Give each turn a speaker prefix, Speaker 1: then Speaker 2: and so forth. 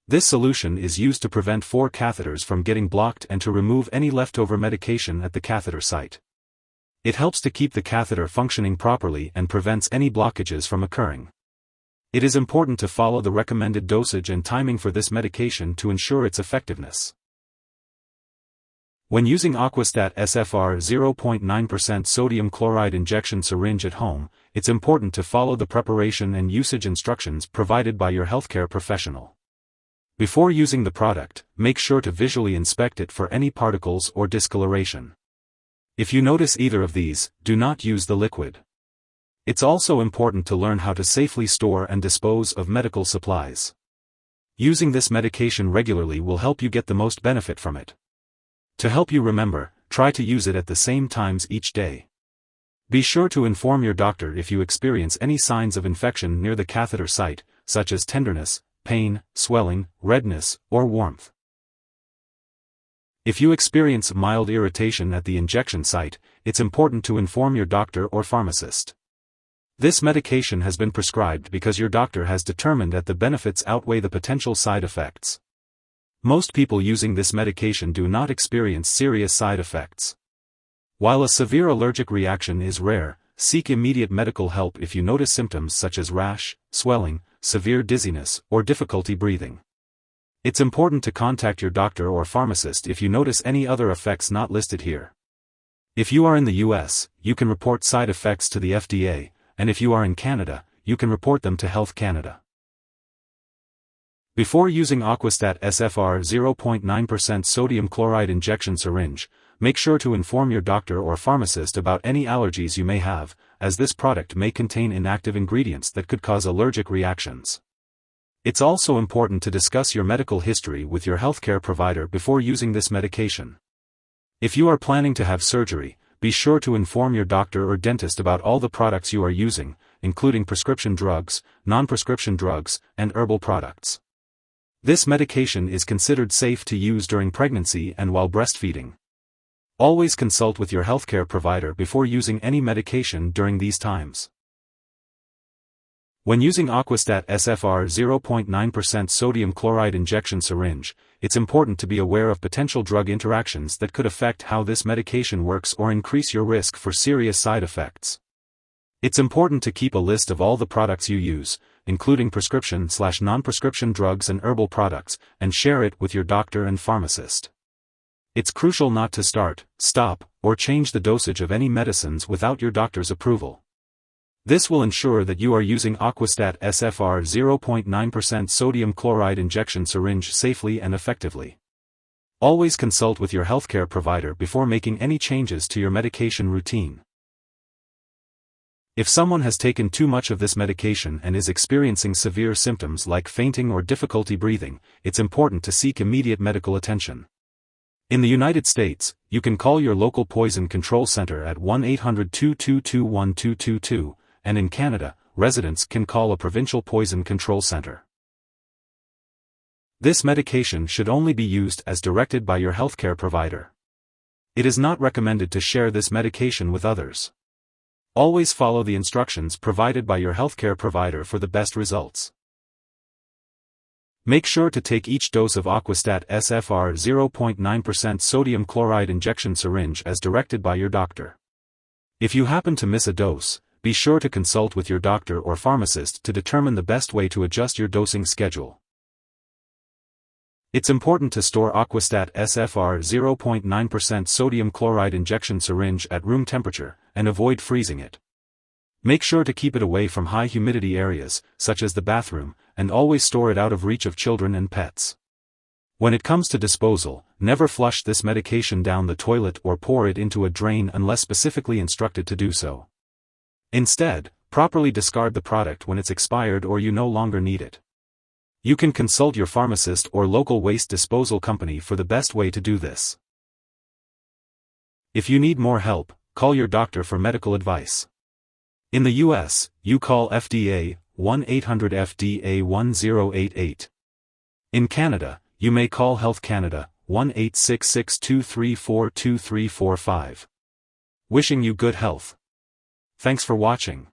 Speaker 1: This solution is used to prevent 4 catheters from getting blocked and to remove any leftover medication at the catheter site. It helps to keep the catheter functioning properly and prevents any blockages from occurring. It is important to follow the recommended dosage and timing for this medication to ensure its effectiveness. When using Aquastat Sfr 0.9% sodium chloride injection syringe at home, it's important to follow the preparation and usage instructions provided by your healthcare professional. Before using the product, make sure to visually inspect it for any particles or discoloration. If you notice either of these, do not use the liquid. It's also important to learn how to safely store and dispose of medical supplies. Using this medication regularly will help you get the most benefit from it. To help you remember, try to use it at the same times each day. Be sure to inform your doctor if you experience any signs of infection near the catheter site, such as tenderness, pain, swelling, redness, or warmth. If you experience mild irritation at the injection site, it's important to inform your doctor or pharmacist. This medication has been prescribed because your doctor has determined that the benefits outweigh the potential side effects. Most people using this medication do not experience serious side effects. While a severe allergic reaction is rare, seek immediate medical help if you notice symptoms such as rash, swelling, severe dizziness, or difficulty breathing. It's important to contact your doctor or pharmacist if you notice any other effects not listed here. If you are in the US, you can report side effects to the FDA, and if you are in Canada, you can report them to Health Canada. Before using Aquastat Sfr 0.9% sodium chloride injection syringe, make sure to inform your doctor or pharmacist about any allergies you may have, as this product may contain inactive ingredients that could cause allergic reactions. It's also important to discuss your medical history with your healthcare provider before using this medication. If you are planning to have surgery, be sure to inform your doctor or dentist about all the products you are using, including prescription drugs, non-prescription drugs, and herbal products. This medication is considered safe to use during pregnancy and while breastfeeding. Always consult with your healthcare provider before using any medication during these times. When using Aquastat Sfr 0.9% sodium chloride injection syringe, it's important to be aware of potential drug interactions that could affect how this medication works or increase your risk for serious side effects. It's important to keep a list of all the products you use, including prescription/non-prescription drugs and herbal products, and share it with your doctor and pharmacist. It's crucial not to start, stop, or change the dosage of any medicines without your doctor's approval. This will ensure that you are using Aquastat Sfr 0.9% sodium chloride injection syringe safely and effectively. Always consult with your healthcare provider before making any changes to your medication routine. If someone has taken too much of this medication and is experiencing severe symptoms like fainting or difficulty breathing, it's important to seek immediate medical attention. In the United States, you can call your local poison control center at 1-800-222-1222, and in Canada, residents can call a provincial poison control center. This medication should only be used as directed by your healthcare provider. It is not recommended to share this medication with others. Always follow the instructions provided by your healthcare provider for the best results. Make sure to take each dose of Aquastat Sfr 0.9% sodium chloride injection syringe as directed by your doctor. If you happen to miss a dose, be sure to consult with your doctor or pharmacist to determine the best way to adjust your dosing schedule. It's important to store Aquastat Sfr 0.9% sodium chloride injection syringe at room temperature, and avoid freezing it. Make sure to keep it away from high humidity areas, such as the bathroom, and always store it out of reach of children and pets. When it comes to disposal, never flush this medication down the toilet or pour it into a drain unless specifically instructed to do so. Instead, properly discard the product when it's expired or you no longer need it. You can consult your pharmacist or local waste disposal company for the best way to do this. If you need more help, call your doctor for medical advice. In the US, you call FDA, 1-800-FDA-1088. In Canada, you may call Health Canada, 1-866-234-2345. Wishing you good health. Thanks for watching.